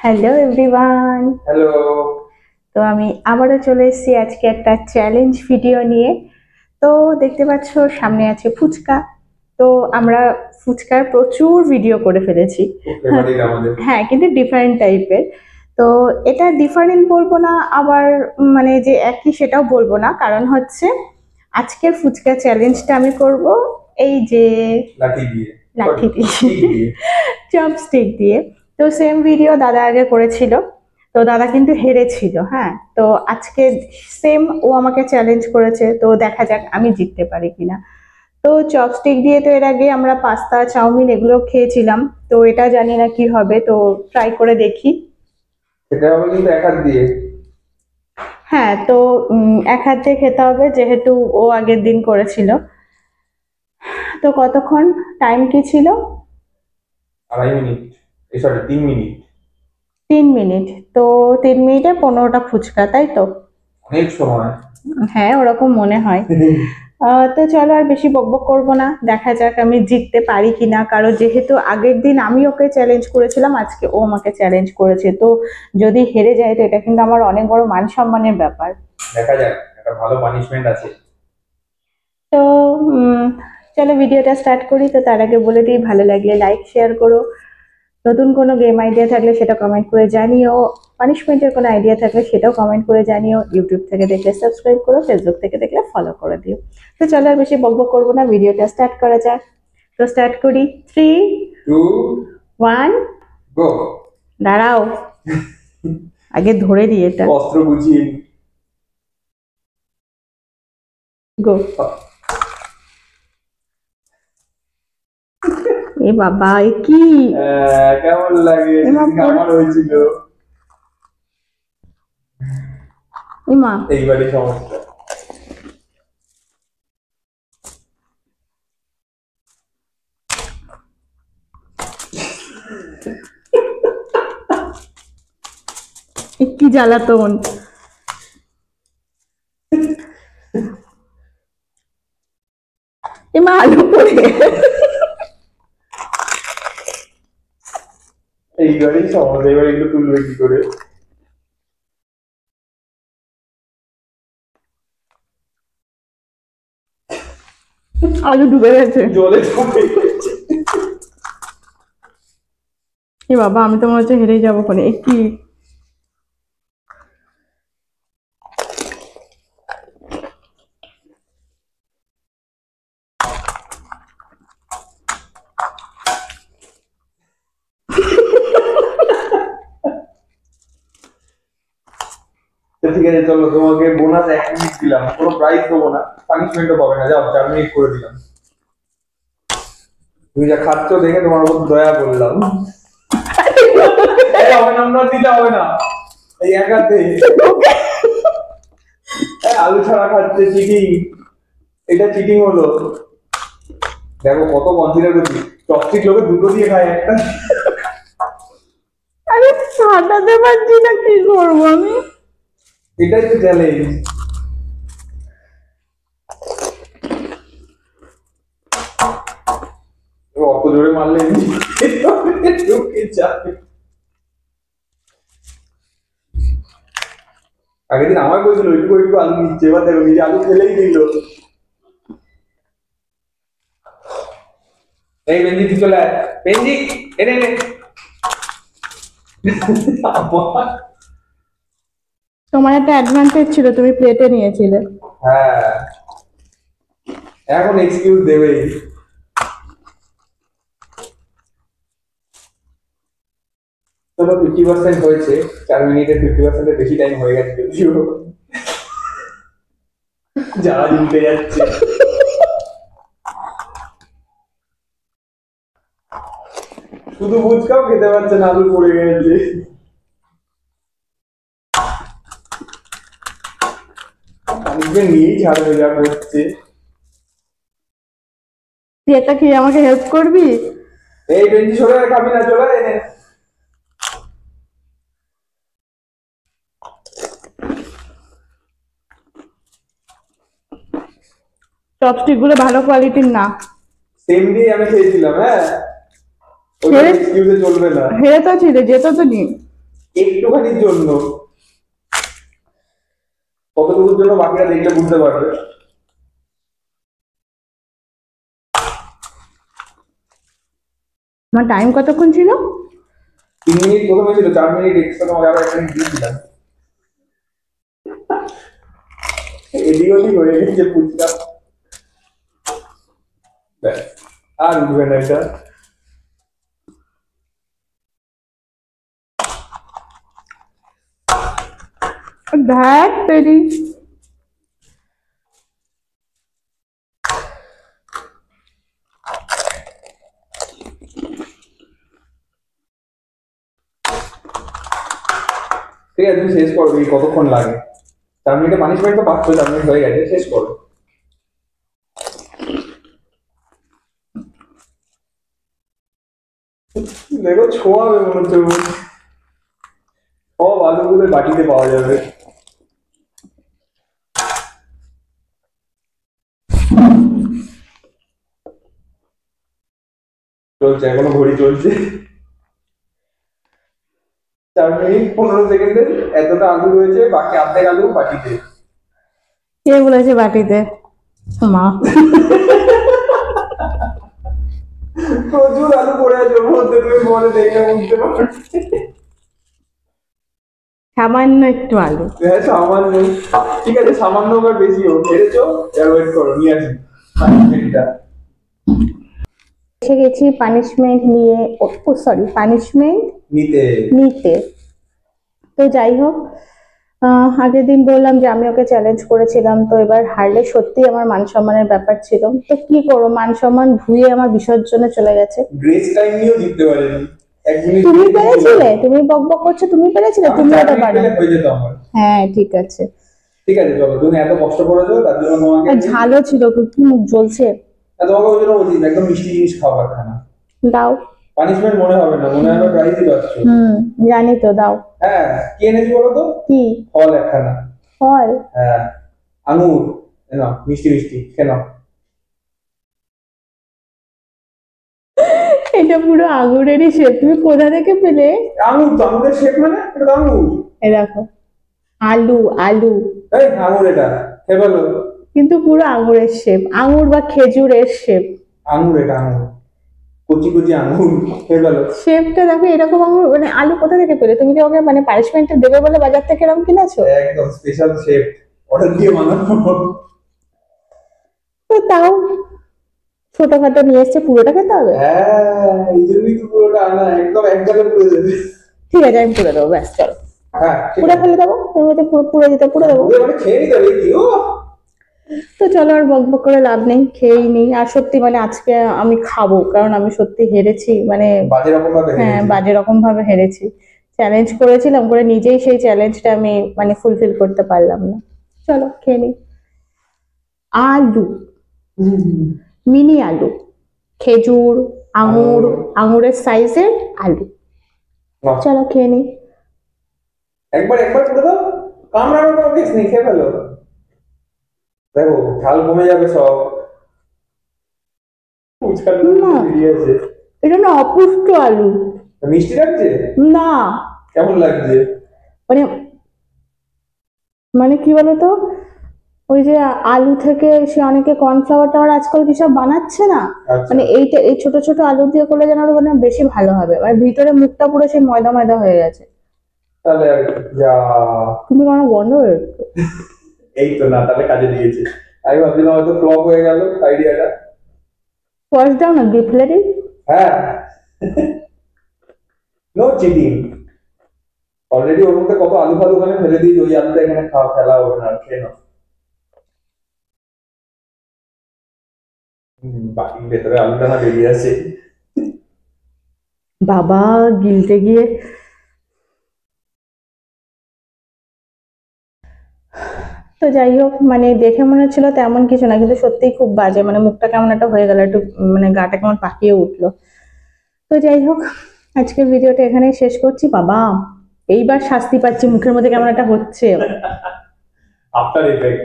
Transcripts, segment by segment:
Hello everyone. Hello. তো আমি আবারও চলে এসেছি আজকে একটা চ্যালেঞ্জ ভিডিও নিয়ে। তো দেখতে পাচ্ছ সামনে আছে ফুচকা। তো আমরা ফুচকার প্রচুর ভিডিও করে ফেলেছি। ফেভারিট আমাদের। হ্যাঁ, কিন্তু ডিফারেন্ট টাইপের। তো এটা ডিফারেন্ট বলবো না, আবার মানে যে একই সেটাও বলবো না, কারণ হচ্ছে আজকের ফুচকা চ্যালেঞ্জটা আমি করব এই যে লাঠি দিয়ে। লাঠি দিয়ে, স্টিক দিয়ে। চপস্টিক দিয়ে। তো সেম ভিডিও দাদা আগে করেছিল, তো দাদা কিন্তু হেরেছিল। হ্যাঁ, তো আজকে সেম ও আমাকে চ্যালেঞ্জ করেছে, তো দেখা যাক আমি জিততে পারি কিনা। তো চপস্টিক দিয়ে তো এর আগে আমরা পাস্তা চাউমিন এগুলো খেয়েছিলাম, তো এটা জানি না কি হবে, তো ট্রাই করে দেখি। সেটা হবে কিন্তু এক হাত দিয়ে। হ্যাঁ, তো এক হাত দিয়ে খেতে হবে, যেহেতু ও আগের দিন করেছিল। তো কতক্ষণ টাইম কি ছিল? 2.5 মিনিট। Sorry, 3 minute. 3 মিনিট। তো 3 মিনিটে 15টা ফুচকা, তাই তো? অনেক সময়। হ্যাঁ, ওরকম মনে হয়। তো চলো আর বেশি বকবক করবো না, দেখা যাক আমি জিততে পারি কিনা, কারণ যেহেতু আগের দিন আমি ওকে চ্যালেঞ্জ করেছিলাম, আজকে ও আমাকে চ্যালেঞ্জ করেছে। তো যদি হেরে যায় তো এটা কিন্তু আমার অনেক বড় মান সম্মানের ব্যাপার। দেখা যাক, একটা ভালো পানিশমেন্ট আছে। তো উম, চলো ভিডিওটা স্টার্ট করি। তো তার আগে বলে দিই, ভালো লাগলে লাইক শেয়ার করো, নতুন কোনো গেম আইডিয়া থাকলে সেটা কমেন্ট করে জানিও, পানিশমেন্টের কোনো আইডিয়া থাকলে সেটাও কমেন্ট করে জানিও। ইউটিউব থেকে দেখলে সাবস্ক্রাইব করো, ফেসবুক থেকে দেখলে ফলো করে দিও। তো চলো আর বেশি বকবক করবো না, ভিডিওটা স্টার্ট করা যাক। তো স্টার্ট করি, 3, 2, 1, গো। দাঁড়াও, আগে ধরে দিই এটা। অস্ত্র গুছিয়ে গো। এ বাবা, এ কি? কেমন লাগে? আমার হয়েছিল এমা, এইবারই সমস্যা। এ কি জ্বালাতন! এমা, আলু পড়ে এইবারই সমস্যা, এবার এগুলো তুলবে কি করে? আলু ডুবে গেছে। জলে ডুবে গেছে। এ বাবা, আমি তো মনে হচ্ছে হেরেই যাবো কোনে। এ কি? তো ঠিক আছে, চলো তোমাকে বোনাস 1 মিনিট দিলাম, কোনো প্রাইজ দেবো না, পানিশমেন্টও পাবে না, যাও 4 মিনিট করে দিলাম। তুমি যা খাচ্ছ দেখে তোমার উপর দয়া করলাম। এই হবে না, দিতে হবে না। এই একাতে আলু ছাড়া খাচ্ছে, চিটিং। এটা চিটিং হলো। দেখো কত কনসিডার করছি। চপস্টিক লোকে দুটো দিয়ে খায়, একটা। আরে ফাটাতে পারছি না, কি করবো আমি? এটাই তো চ্যালেঞ্জ। অত জোরে মারলে ঢুকে যাবে। আগের দিন আমার কইছিল ওইটুকু ওইটুকু আলু নিচ্ছে, এবার দেখো নিজে আলু ফেলেই দিল। এই বেঞ্জি তুই চলে আয়। বেঞ্জি, এনে এনে। তোমার একটা অ্যাডভান্টেজ ছিল, তুমি প্লেটে নিয়েছিলে। হ্যাঁ, এখন এক্সকিউজ দেবেই। চলো 50% হয়েছে। 4 মিনিটে 50%-এর বেশি টাইম হয়ে গেছে যদিও। যারা জিতে যাচ্ছে। শুধু ফুচকাও খেতে পারছে না, আলু পড়ে গেছে। নিজে নিয়েই ছাড়বে যা করছে। তুই এটা কি আমাকে হেল্প করবি? এই বেঞ্চি সরে আর খাবি না, চলে আয় এনে। চপস্টিক গুলো ভালো কোয়ালিটির না। সেম দিয়ে আমি খেয়েছিলাম, হ্যাঁ। ওইটা হেরে এক্সকিউজে চলবে না। হেরে তো ছিলে, যেত তো নি। একটুখানির জন্য, কতটুকুর জন্য বাকিরা দেখলে বুঝতে পারবে। আমার টাইম কতক্ষণ ছিল? 3 মিনিট প্রথমে ছিল, 4 মিনিট এক্সট্রা তোমাকে আরো 1 মিনিট দিয়েছিলাম। এদিক ওদিক হয়ে গেছে বুঝলাম। ব্যাস, আর উঠবে না এটা। ধ্যাত তেরি। ঠিক আছে, তুমি শেষ করো, দেখি কতক্ষণ লাগে। 4 মিনিটে পানিশমেন্ট তো পাচ্ছ, 4 মিনিট হয়ে গেছে, শেষ করো। দেখো ছোঁয়াবে মনে হচ্ছে, সব আলুগুলো বাটিতে পাওয়া যাবে। চলছে, এখনো ঘড়ি চলছে। 4 মিনিট 15 সেকেন্ডে এতটা আলু রয়েছে, বাকি অর্ধেক আলু বাটিতে। কে বলেছে বাটিতে? মা। প্রচুর আলু পড়ে আছে ওর মধ্যে, তুমি বলে দেখে বুঝতে পারছো। সামান্য একটু আলু। হ্যাঁ সামান্য, ঠিক আছে সামান্য বা বেশি হোক, হেরেছো, এবার ওয়েট করো, নিয়ে আসি পানিশমেন্টটা। এসে গেছি পানিশমেন্ট নিয়ে, সরি পানিশমেন্ট নিতে। নিতে। তো যাই হোক, আগের দিন বললাম যে আমি ওকে চ্যালেঞ্জ করেছিলাম, তো এবার হারলে সত্যি আমার মান সম্মানের ব্যাপার ছিল, তো কি করবো, মান সম্মান ধুয়ে আমার বিসর্জনে চলে গেছে। গ্রেস টাইম নিয়েও জিততে পারেনি। 1 মিনিট তুমি পেরেছিলে, তুমি বক বক করছো, তুমি পেরেছিলে, তুমি এটা পারো। হয়ে যেত আমার। হ্যাঁ ঠিক আছে, ঠিক আছে চলো, তুমি এত কষ্ট করেছো তার জন্য তোমাকে, আর ঝালও ছিল, কি মুখ জ্বলছে। তোমাকে ওই জন্য বলছি একদম মিষ্টি জিনিস খাবার খানা। দাও। পানিশমেন্ট মনে হবে না, মনে হবে প্রাইজই পাচ্ছ। জানি তো, দাও। হ্যাঁ, কি এনেছি বলো তো? কি? ফল একখানা। ফল? হ্যাঁ, আঙুর। নাও, মিষ্টি মিষ্টি খেয়ে নাও। এটা পুরো আঙুরেরই শেপ, তুমি কোথা থেকে পেলে? আঙুর তো, আঙুরের শেপ মানে এটা তো আঙুর। এই দেখো, আলু আলু। এই আঙুর, এটা খেয়ে বলো। কিন্তু পুরো আঙুরের শেপ, আঙুর বা খেজুরের শেপ। আঙুর, এটা আঙুর, কচি কচি আঙুর, খেয়ে বলো। শেপটা দেখো এরকম, আঙুর মানে আলু কোথা থেকে পেলে? তুমি কি ওকে মানে পানিশমেন্টটা দেবে বলে বাজার থেকে এরকম কিনেছো? একদম স্পেশাল শেপ, অর্ডার দিয়ে বানানো। তো তাও ছোটখাটো নিয়ে এসছে, পুরোটা খেতে হবে? হ্যাঁ, এই জন্যই তো পুরোটা আনা, একদম এক জায়গায় পুরো দেবে। ঠিক আছে, আমি পুরো দেবো, ব্যাস চলো। হ্যাঁ পুরো ফেলে দেবো, তুমি হয়তো পুরো দিতে, পুরো দেবো। মানে খেয়ে নিতে হবে কি ও। তো চলো, আর বক বক করে লাভ নেই, খেয়েই নিই। আর সত্যি মানে আজকে আমি খাবো, কারণ আমি সত্যি হেরেছি, মানে বাজে রকম ভাবে হ্যাঁ হেরেছি। বাজে রকম ভাবে হেরেছি। চ্যালেঞ্জ করেছিলাম, করে নিজেই সেই চ্যালেঞ্জটা আমি মানে ফুলফিল করতে পারলাম না। চলো খেয়ে নিই। আলু, মিনি আলু, খেজুর, আঙুর, আঙুরের সাইজের আলু। নাও, চলো খেয়ে নিই। একবার একবার করে দাও, কামড়ানোর কোনো কেস নেই, খেয়ে ফেলো। দেখো ঝাল কমে যাবে সব। ফুচকার না। বেরিয়েছে। এটা না অপুষ্ট আলু। মিষ্টি লাগছে? না, কেমন লাগছে? মানে মানে কি বলতো, ওই যে আলু থেকে সে অনেকে কর্নফ্লাওয়ার টাওয়ার আজকাল কি সব বানাচ্ছে না, আচ্ছা। মানে এইটা এই ছোট ছোট আলু দিয়ে করলে যেন আরো মানে বেশি ভালো হবে, মানে ভিতরে মুখটা পুরো সেই ময়দা ময়দা হয়ে গেছে। তাহলে আর যা, তুমি কোনো বন্ধ হয়ে গেছে। এই তো না, তাহলে কাজে দিয়েছে। আমি ভাবছিলাম হয়তো ফ্লপ হয়ে গেল আইডিয়াটা। ফার্স্ট দাও না, দিয়ে ফেলে দিই। হ্যাঁ, নো চিটিং। অলরেডি ওর মধ্যে কত আলু ফালু ওখানে ফেলে দিয়েছি, ওই আলুটা এখানে খাওয়া ফেলা হবে না, খেয়ে নাও। বাকি ভেতরে আলুটা না বেরিয়ে আসে। বাবা, গিলতে গিয়ে। তো যাই হোক, মানে দেখে মনে হচ্ছিল তেমন কিছু না, কিন্তু সত্যিই খুব বাজে, মানে মুখটা কেমন একটা হয়ে গেল, একটু মানে গাটা কেমন পাকিয়ে উঠলো। তো যাই হোক, আজকের ভিডিওটা এখানেই শেষ করছি। বাবা, এইবার শাস্তি পাচ্ছি, মুখের মধ্যে কেমন একটা হচ্ছে। After effect.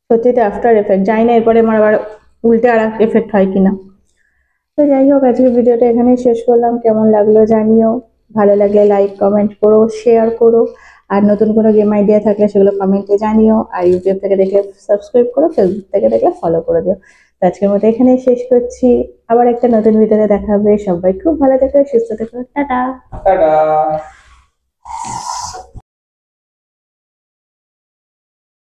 সত্যি তো আফটার এফেক্ট, জানি না এরপরে আমার আবার উল্টে আর এফেক্ট হয় কিনা। তো যাই হোক, আজকের ভিডিওটা এখানেই শেষ করলাম, কেমন লাগলো জানিও। ভালো লাগলে লাইক কমেন্ট করো, শেয়ার করো। আর নতুন কোনো গেম আইডিয়া থাকলে সেগুলো কমেন্টে জানিও। আর ইউটিউব থেকে দেখলে সাবস্ক্রাইব করো, ফেসবুক থেকে দেখলে ফলো করে দিও। তো আজকের মতো এখানেই শেষ করছি। আবার একটা নতুন ভিডিওতে দেখা হবে। সবাই খুব ভালো থেকো, সুস্থ থেকো, টাটা। টাটা।